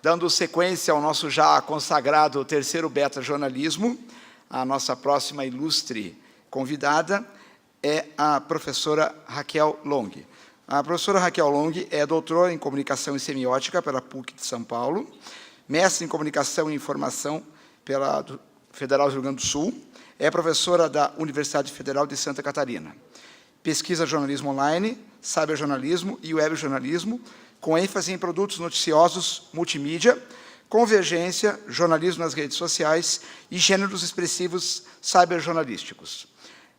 Dando sequência ao nosso já consagrado terceiro Beta Jornalismo, a nossa próxima ilustre convidada é a professora Raquel Long. A professora Raquel Long é doutora em Comunicação e Semiótica pela PUC de São Paulo, mestre em Comunicação e Informação pela Federal do Rio Grande do Sul, é professora da Universidade Federal de Santa Catarina. Pesquisa jornalismo online, cyberjornalismo e webjornalismo, com ênfase em produtos noticiosos, multimídia, convergência, jornalismo nas redes sociais e gêneros expressivos cyberjornalísticos.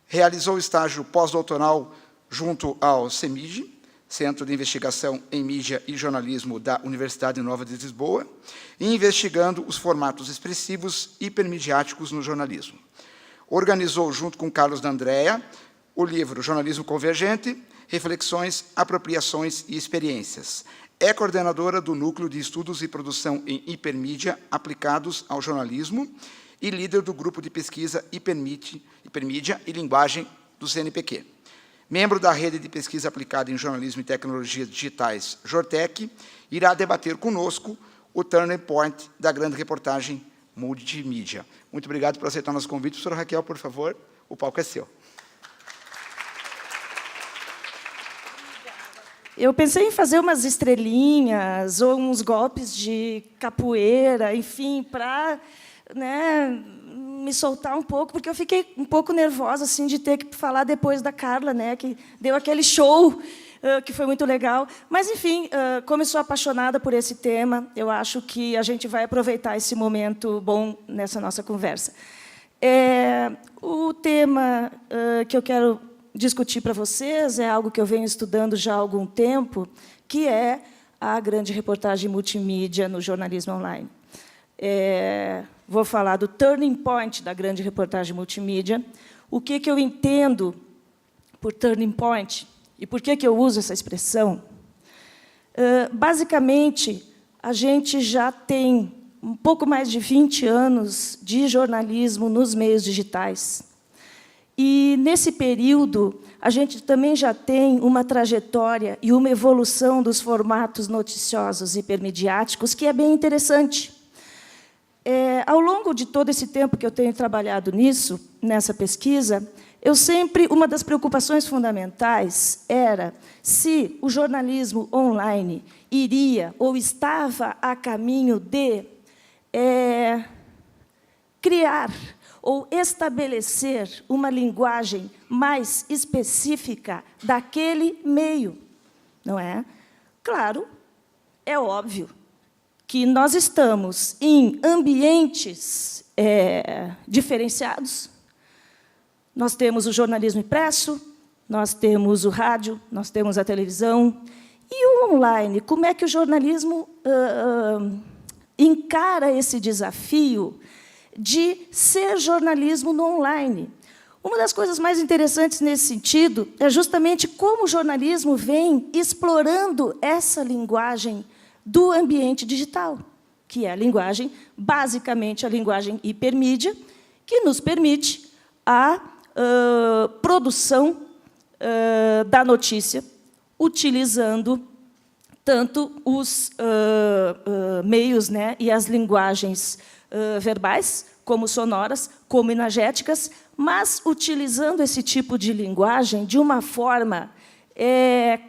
Realizou estágio pós-doutoral junto ao CEMIG, Centro de Investigação em Mídia e Jornalismo da Universidade Nova de Lisboa, e investigando os formatos expressivos hipermediáticos no jornalismo. Organizou, junto com Carlos D'Andrea, o livro Jornalismo Convergente, Reflexões, Apropriações e Experiências. É coordenadora do Núcleo de Estudos e Produção em Hipermídia aplicados ao jornalismo e líder do grupo de pesquisa Hipermídia e Linguagem do CNPq. Membro da Rede de Pesquisa Aplicada em Jornalismo e Tecnologias Digitais, Jortec, irá debater conosco o turning point da grande reportagem multimídia. Muito obrigado por aceitar nosso convite. Professora Raquel, por favor, o palco é seu. Eu pensei em fazer umas estrelinhas ou uns golpes de capoeira, enfim, para, né, me soltar um pouco, porque eu fiquei um pouco nervosa assim, de ter que falar depois da Carla, né, que deu aquele show, que foi muito legal. Mas, enfim, como eu sou apaixonada por esse tema, eu acho que a gente vai aproveitar esse momento bom nessa nossa conversa. O tema que eu quero discutir para vocês é algo que eu venho estudando já há algum tempo, que é a grande reportagem multimídia no jornalismo online. Vou falar do turning point da grande reportagem multimídia. O que eu entendo por turning point e por que eu uso essa expressão? Basicamente, a gente já tem um pouco mais de 20 anos de jornalismo nos meios digitais. E, nesse período, a gente também já tem uma trajetória e uma evolução dos formatos noticiosos hipermediáticos que é bem interessante. Ao longo de todo esse tempo que eu tenho trabalhado nisso, nessa pesquisa, uma das preocupações fundamentais era se o jornalismo online iria ou estava a caminho de criar ou estabelecer uma linguagem mais específica daquele meio, não é? Claro, é óbvio que nós estamos em ambientes diferenciados. Nós temos o jornalismo impresso, nós temos o rádio, nós temos a televisão. E o online, como é que o jornalismo encara esse desafio de ser jornalismo no online? Uma das coisas mais interessantes nesse sentido é justamente como o jornalismo vem explorando essa linguagem do ambiente digital, que é a linguagem, basicamente, a linguagem hipermídia, que nos permite a produção da notícia, utilizando tanto os meios, né, e as linguagens verbais, como sonoras, como imagéticas, mas utilizando esse tipo de linguagem de uma forma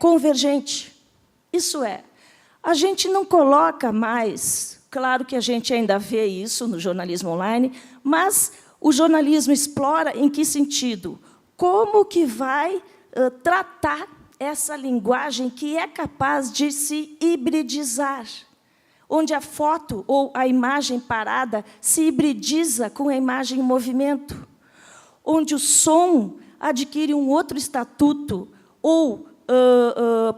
convergente. Isso é, a gente não coloca mais, claro que a gente ainda vê isso no jornalismo online, mas o jornalismo explora em que sentido? Como que vai tratar essa linguagem que é capaz de se hibridizar, onde a foto ou a imagem parada se hibridiza com a imagem em movimento, onde o som adquire um outro estatuto, ou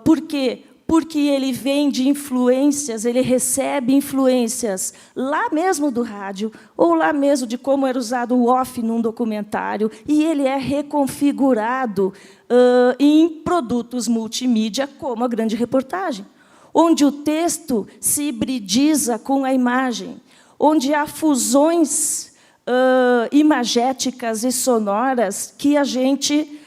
por quê? Porque ele vem de influências, ele recebe influências lá mesmo do rádio, ou lá mesmo de como era usado o off num documentário, e ele é reconfigurado em produtos multimídia, como a grande reportagem, onde o texto se hibridiza com a imagem, onde há fusões imagéticas e sonoras que a gente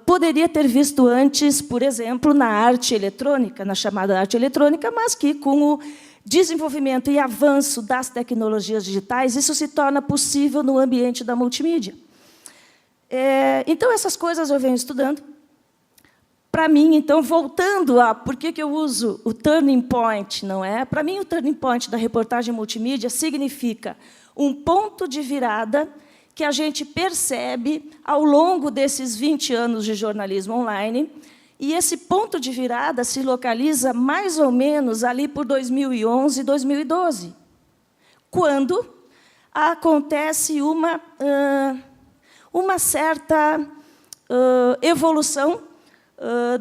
poderia ter visto antes, por exemplo, na arte eletrônica, na chamada arte eletrônica, mas que, com o desenvolvimento e avanço das tecnologias digitais, isso se torna possível no ambiente da multimídia. Então, essas coisas eu venho estudando. Para mim, então, voltando a por que eu uso o turning point, não é? Para mim, o turning point da reportagem multimídia significa um ponto de virada que a gente percebe ao longo desses 20 anos de jornalismo online, e esse ponto de virada se localiza mais ou menos ali por 2011, 2012, quando acontece uma certa evolução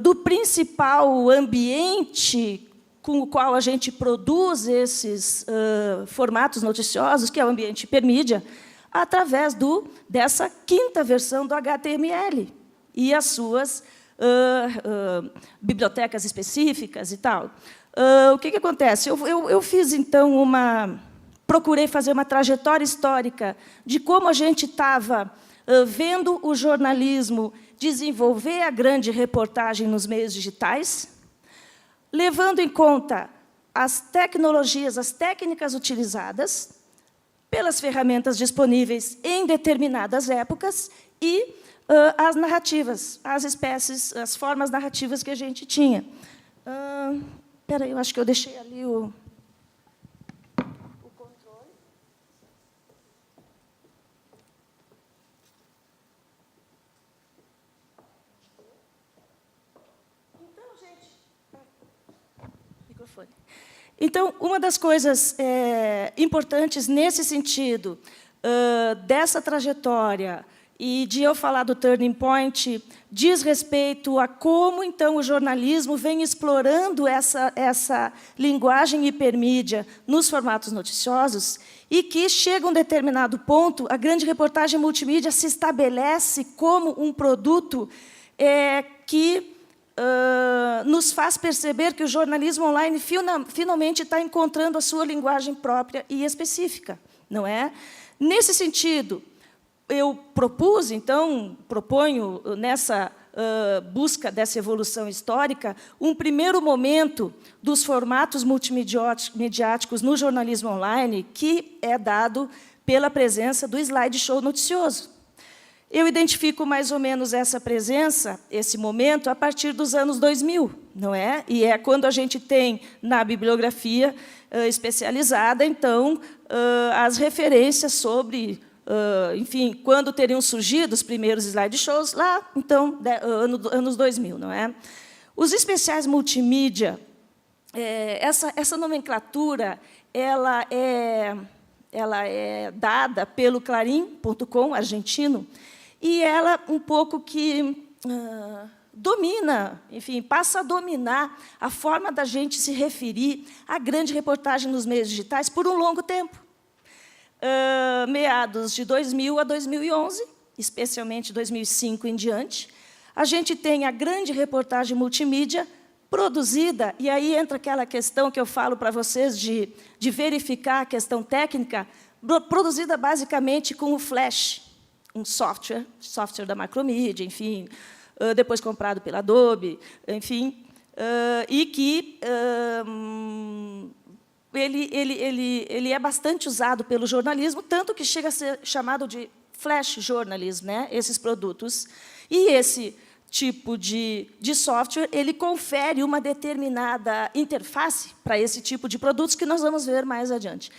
do principal ambiente com o qual a gente produz esses formatos noticiosos, que é o ambiente hipermídia, através dessa quinta versão do HTML e as suas bibliotecas específicas e tal. O que acontece? Eu fiz, então, procurei fazer uma trajetória histórica de como a gente estava vendo o jornalismo desenvolver a grande reportagem nos meios digitais, levando em conta as tecnologias, as técnicas utilizadas pelas ferramentas disponíveis em determinadas épocas e as narrativas, as espécies, as formas narrativas que a gente tinha. Espera aí, eu acho que eu deixei ali o controle. Então, gente... Microfone. Então, uma das coisas importantes nesse sentido, dessa trajetória, e de eu falar do turning point, diz respeito a como, então, o jornalismo vem explorando essa linguagem hipermídia nos formatos noticiosos, e que, chega a um determinado ponto, a grande reportagem multimídia se estabelece como um produto que nos faz perceber que o jornalismo online finalmente está encontrando a sua linguagem própria e específica, não é? Nesse sentido, eu proponho nessa busca dessa evolução histórica, um primeiro momento dos formatos multimediáticos no jornalismo online, que é dado pela presença do slideshow noticioso. Eu identifico mais ou menos essa presença, esse momento, a partir dos anos 2000, não é? E é quando a gente tem, na bibliografia especializada, então, as referências sobre... enfim, quando teriam surgido os primeiros slideshows, lá, então, anos 2000, não é? Os especiais multimídia, essa nomenclatura, ela é dada pelo Clarim.com, argentino, e ela um pouco que domina, enfim, passa a dominar a forma da gente se referir à grande reportagem nos meios digitais por um longo tempo. Meados de 2000 a 2011, especialmente 2005 em diante, a gente tem a grande reportagem multimídia produzida, e aí entra aquela questão que eu falo para vocês de verificar a questão técnica, produzida basicamente com o Flash, um software da Macromedia, enfim, depois comprado pela Adobe, enfim, e que... Ele é bastante usado pelo jornalismo, tanto que chega a ser chamado de flash journalism, né? Esses produtos. E esse tipo de software, ele confere uma determinada interface para esse tipo de produtos, que nós vamos ver mais adiante.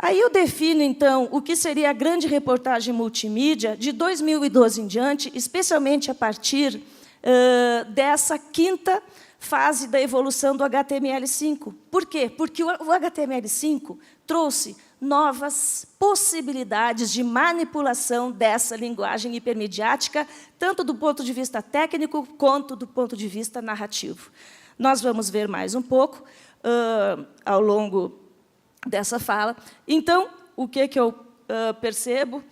Aí eu defino, então, o que seria a grande reportagem multimídia de 2012 em diante, especialmente a partir dessa quinta fase da evolução do HTML5. Por quê? Porque o HTML5 trouxe novas possibilidades de manipulação dessa linguagem hipermediática, tanto do ponto de vista técnico quanto do ponto de vista narrativo. Nós vamos ver mais um pouco ao longo dessa fala. Então, o que eu percebo?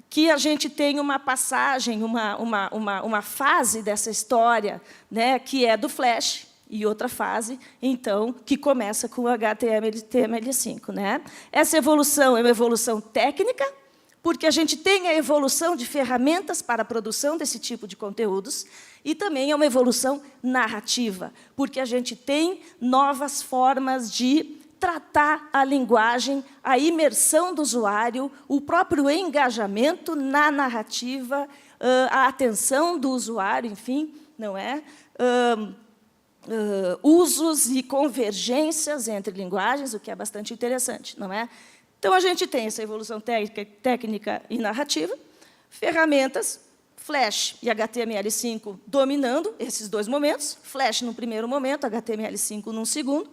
Que a gente tem uma passagem, uma fase dessa história, né, que é do Flash, e outra fase, então, que começa com o HTML5. Né? Essa evolução é uma evolução técnica, porque a gente tem a evolução de ferramentas para a produção desse tipo de conteúdos, e também é uma evolução narrativa, porque a gente tem novas formas de tratar a linguagem, a imersão do usuário, o próprio engajamento na narrativa, a atenção do usuário, enfim, não é? Usos e convergências entre linguagens, o que é bastante interessante, não é? Então, a gente tem essa evolução técnica e narrativa, ferramentas, Flash e HTML5 dominando esses dois momentos, Flash no primeiro momento, HTML5 num segundo,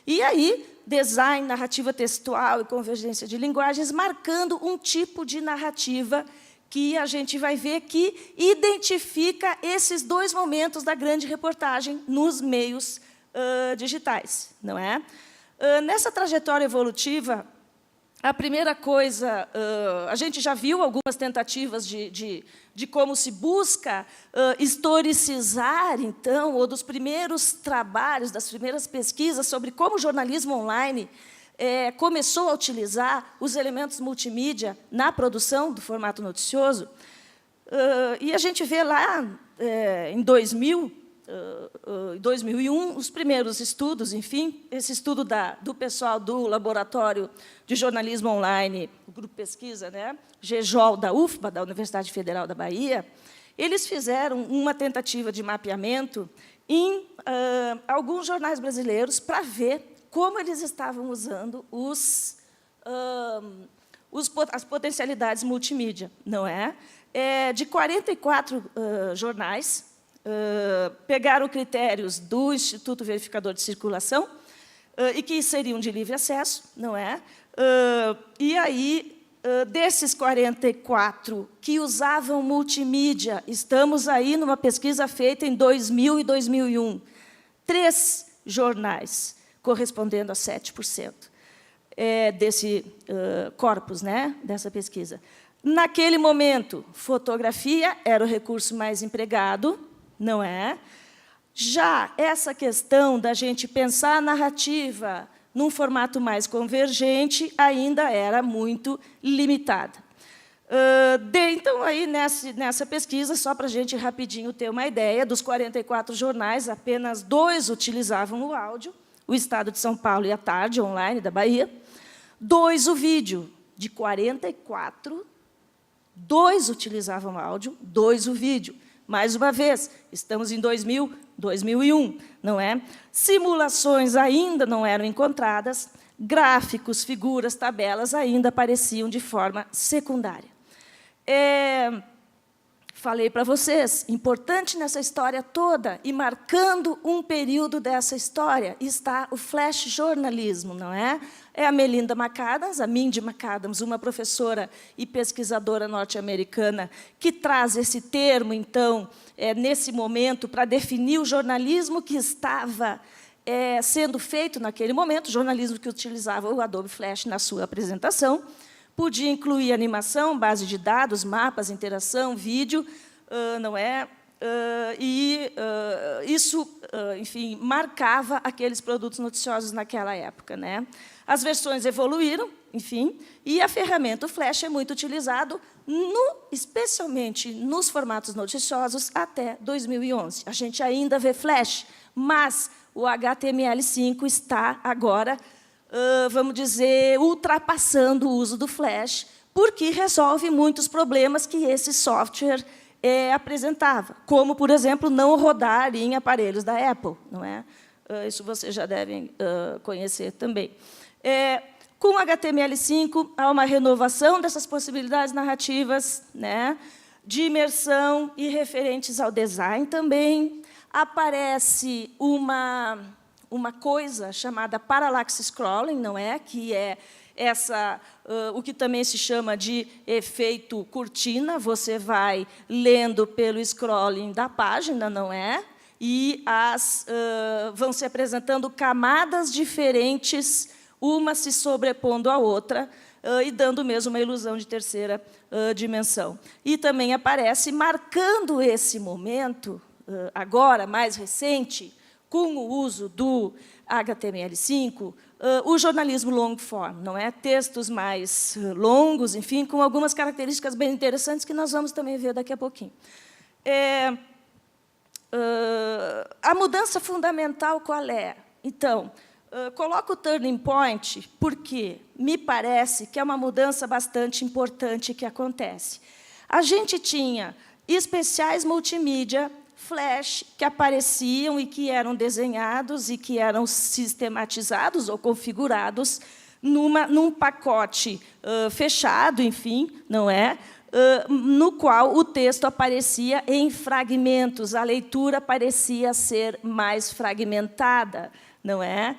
e aí design, narrativa textual e convergência de linguagens marcando um tipo de narrativa que a gente vai ver que identifica esses dois momentos da grande reportagem nos meios digitais, não é? Nessa trajetória evolutiva, a primeira coisa, a gente já viu algumas tentativas de como se busca historicizar, então, ou dos primeiros trabalhos, das primeiras pesquisas sobre como o jornalismo online começou a utilizar os elementos multimídia na produção do formato noticioso. E a gente vê lá, em 2001, os primeiros estudos, enfim, esse estudo do pessoal do Laboratório de Jornalismo Online, o grupo pesquisa, né, GEJOL, da UFBA, da Universidade Federal da Bahia, eles fizeram uma tentativa de mapeamento em alguns jornais brasileiros para ver como eles estavam usando as potencialidades multimídia, não é? De 44 jornais, pegaram critérios do Instituto Verificador de Circulação e que seriam de livre acesso, não é? E aí, desses 44 que usavam multimídia, estamos aí numa pesquisa feita em 2000 e 2001, 3 jornais, correspondendo a 7% desse corpus, né, dessa pesquisa. Naquele momento, fotografia era o recurso mais empregado, não é? Já essa questão da gente pensar a narrativa num formato mais convergente ainda era muito limitada. Então, aí, nessa pesquisa, só para a gente rapidinho ter uma ideia, dos 44 jornais, apenas 2 utilizavam o áudio, o Estado de São Paulo e a Tarde, online, da Bahia. 2 o vídeo, de 44, 2 utilizavam áudio, 2 o vídeo. Mais uma vez, estamos em 2000, 2001, não é? Simulações ainda não eram encontradas, gráficos, figuras, tabelas ainda apareciam de forma secundária. Falei para vocês, importante nessa história toda, e marcando um período dessa história, está o flash jornalismo, não é? É a Melinda McAdams, a Mindy McAdams, uma professora e pesquisadora norte-americana, que traz esse termo, então, nesse momento, para definir o jornalismo que estava sendo feito naquele momento, o jornalismo que utilizava o Adobe Flash na sua apresentação. Podia incluir animação, base de dados, mapas, interação, vídeo, não é? Isso, enfim, marcava aqueles produtos noticiosos naquela época, né? As versões evoluíram, enfim, e a ferramenta Flash é muito utilizado, especialmente nos formatos noticiosos, até 2011. A gente ainda vê Flash, mas o HTML5 está agora, vamos dizer, ultrapassando o uso do Flash, porque resolve muitos problemas que esse software apresentava, como, por exemplo, não rodar em aparelhos da Apple, não é? Isso vocês já devem conhecer também. Com o HTML5, há uma renovação dessas possibilidades narrativas, né, de imersão e referentes ao design também. Aparece uma coisa chamada parallax scrolling, não é? Que é o que também se chama de efeito cortina. Você vai lendo pelo scrolling da página, não é? E vão se apresentando camadas diferentes, uma se sobrepondo à outra, e dando mesmo uma ilusão de terceira dimensão. E também aparece, marcando esse momento, agora, mais recente, com o uso do HTML5, o jornalismo long form, não é? Textos mais longos, enfim, com algumas características bem interessantes que nós vamos também ver daqui a pouquinho. A mudança fundamental qual é? Então, coloco o turning point porque me parece que é uma mudança bastante importante que acontece. A gente tinha especiais multimídia, flash, que apareciam e que eram desenhados e que eram sistematizados ou configurados num pacote fechado, enfim, não é? No qual o texto aparecia em fragmentos, a leitura parecia ser mais fragmentada, não é?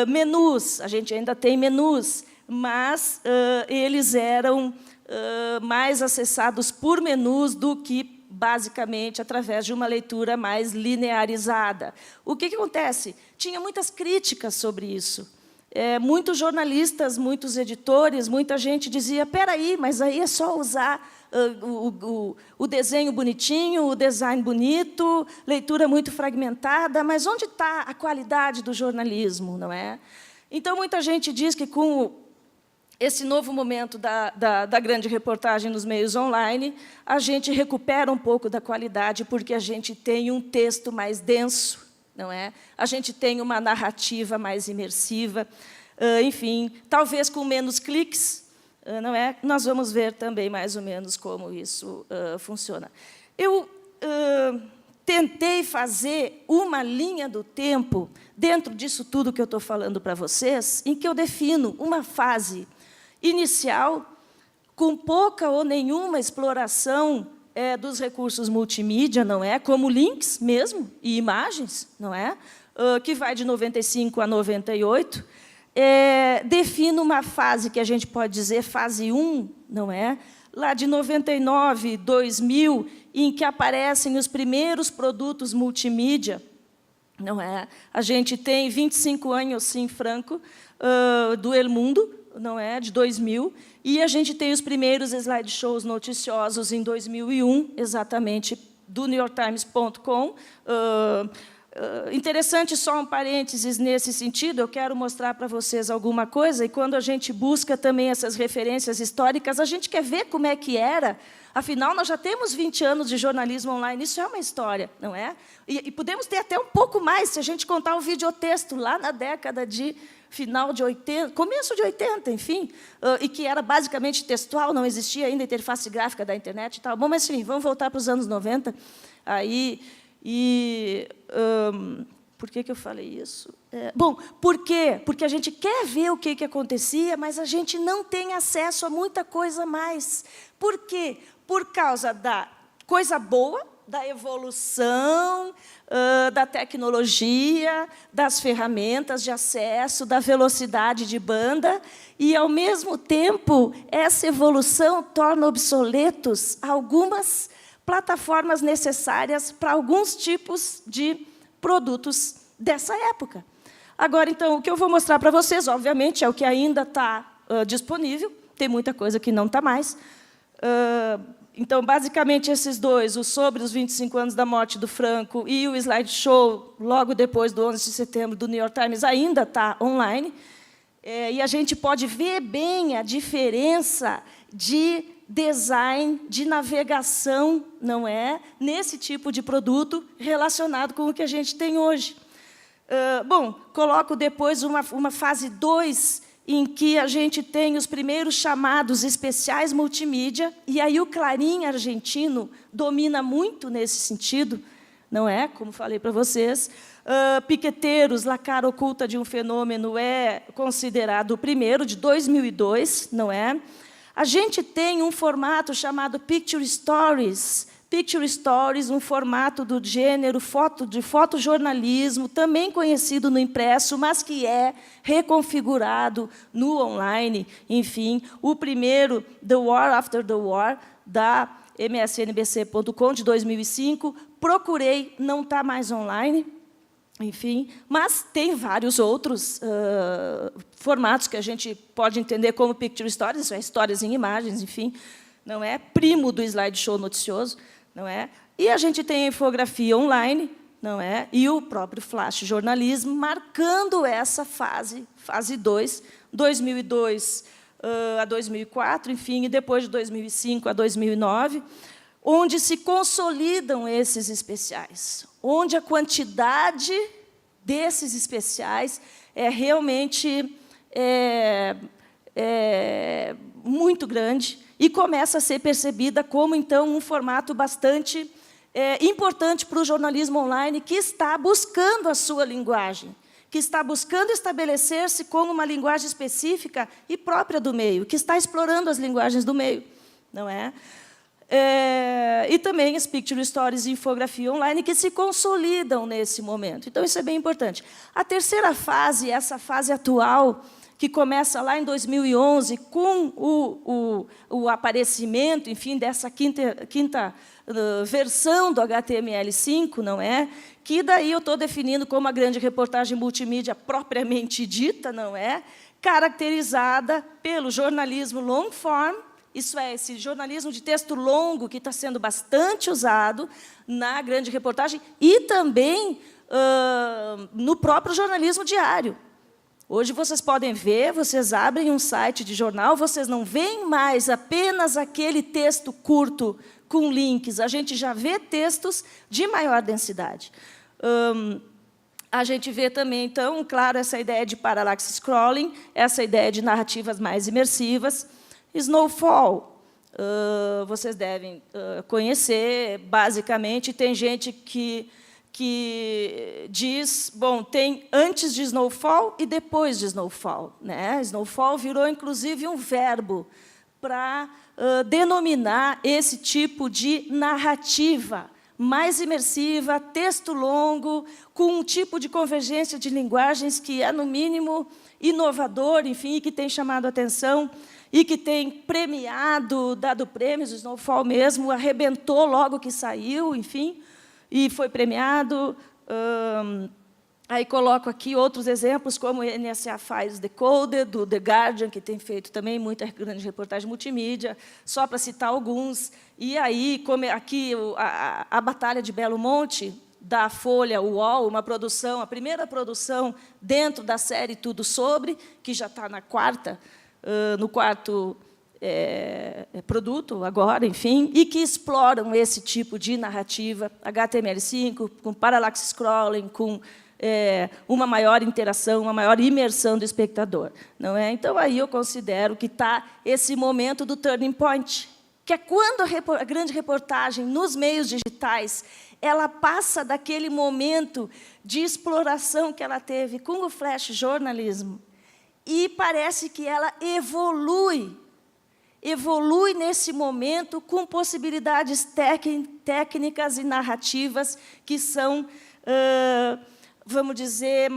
Menus, a gente ainda tem menus, mas eles eram mais acessados por menus do que, basicamente, através de uma leitura mais linearizada. O que acontece? Tinha muitas críticas sobre isso. Muitos jornalistas, muitos editores, muita gente dizia, espera aí, mas aí é só usar o desenho bonitinho, o design bonito, leitura muito fragmentada, mas onde está a qualidade do jornalismo, não é? Então, muita gente diz que, com esse novo momento da grande reportagem nos meios online, a gente recupera um pouco da qualidade, porque a gente tem um texto mais denso, não é? A gente tem uma narrativa mais imersiva, enfim, talvez com menos cliques, não é? Nós vamos ver também mais ou menos como isso funciona. Eu tentei fazer uma linha do tempo dentro disso tudo que eu estou falando para vocês, em que eu defino uma fase inicial com pouca ou nenhuma exploração dos recursos multimídia, não é? Como links mesmo, e imagens, não é? Que vai de 95 a 98, defino uma fase que a gente pode dizer fase 1, não é? Lá de 99, 2000, em que aparecem os primeiros produtos multimídia, não é? A gente tem 25 anos, sim, Franco, do El Mundo, não é? De 2000, e a gente tem os primeiros slideshows noticiosos em 2001, exatamente, do NewYorkTimes.com. Interessante, só um parênteses nesse sentido, eu quero mostrar para vocês alguma coisa, e quando a gente busca também essas referências históricas, a gente quer ver como é que era. Afinal, nós já temos 20 anos de jornalismo online, isso é uma história, não é? E podemos ter até um pouco mais, se a gente contar o videotexto, lá na década de final de 80, começo de 80, enfim, e que era basicamente textual, não existia ainda interface gráfica da internet e tal. Bom, mas, enfim, vamos voltar para os anos 90. Por que eu falei isso? Bom, por quê? Porque a gente quer ver o que acontecia, mas a gente não tem acesso a muita coisa mais. Por quê? Por causa da coisa boa, da evolução, da tecnologia, das ferramentas de acesso, da velocidade de banda, e, ao mesmo tempo, essa evolução torna obsoletos algumas plataformas necessárias para alguns tipos de produtos dessa época. Agora, então, o que eu vou mostrar para vocês, obviamente, é o que ainda está disponível, tem muita coisa que não está mais. Então, basicamente, esses dois, o sobre os 25 anos da morte do Franco e o slideshow, logo depois do 11 de setembro, do New York Times, ainda está online. E a gente pode ver bem a diferença de design, de navegação, não é? Nesse tipo de produto relacionado com o que a gente tem hoje. Bom, coloco depois uma fase 2, em que a gente tem os primeiros chamados especiais multimídia, e aí o Clarim argentino domina muito nesse sentido, não é? Como falei para vocês. Piqueteiros, La Cara Oculta de um Fenômeno é considerado o primeiro, de 2002, não é? A gente tem um formato chamado Picture Stories. Picture Stories, um formato do gênero de fotojornalismo, também conhecido no impresso, mas que é reconfigurado no online. Enfim, o primeiro, The War After the War, da msnbc.com, de 2005. Procurei, não está mais online. Enfim, mas tem vários outros formatos que a gente pode entender como Picture Stories, isso é histórias em imagens, enfim, não é? Primo do slideshow noticioso, não é? E a gente tem a infografia online, não é? E o próprio flash jornalismo, marcando essa fase 2, 2002 a 2004, enfim, e depois de 2005 a 2009, onde se consolidam esses especiais, onde a quantidade desses especiais é realmente muito grande e começa a ser percebida como, então, um formato bastante importante para o jornalismo online, que está buscando a sua linguagem, que está buscando estabelecer-se como uma linguagem específica e própria do meio, que está explorando as linguagens do meio, não é? E também as picture stories e infografia online, que se consolidam nesse momento. Então, isso é bem importante. A terceira fase, essa fase atual, que começa lá em 2011, com o aparecimento, enfim, dessa quinta versão do HTML5, não é? Que daí eu estou definindo como a grande reportagem multimídia propriamente dita, não é? Caracterizada pelo jornalismo long form, isso é, esse jornalismo de texto longo que está sendo bastante usado na grande reportagem e também no próprio jornalismo diário. Hoje, vocês podem ver, vocês abrem um site de jornal, vocês não veem mais apenas aquele texto curto com links, a gente já vê textos de maior densidade. A gente vê também, então, claro, essa ideia de parallax scrolling, essa ideia de narrativas mais imersivas. Snowfall, vocês devem conhecer, basicamente, tem gente que diz, bom, tem antes de Snowfall e depois de Snowfall, né? Snowfall virou, inclusive, um verbo para denominar esse tipo de narrativa mais imersiva, texto longo, com um tipo de convergência de linguagens que é, no mínimo, inovador, enfim, e que tem chamado a atenção e que tem premiado, dado prêmios. O Snowfall mesmo arrebentou logo que saiu, enfim, e foi premiado. Aí coloco aqui outros exemplos, como o NSA Files Decoded, do The Guardian, que tem feito também muita grande reportagem multimídia, só para citar alguns. E aí, como aqui, a Batalha de Belo Monte, da Folha UOL, uma produção, a primeira produção dentro da série Tudo Sobre, que já está no quarto produto agora, enfim, e que exploram esse tipo de narrativa, HTML5, com parallax scrolling, com uma maior interação, uma maior imersão do espectador, não é? Então, aí eu considero que está esse momento do turning point, que é quando a grande reportagem nos meios digitais ela passa daquele momento de exploração que ela teve com o flash jornalismo e parece que ela evolui nesse momento com possibilidades técnicas e narrativas que são, vamos dizer,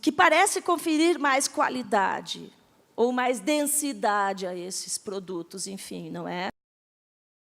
que parece conferir mais qualidade ou mais densidade a esses produtos, enfim, não é?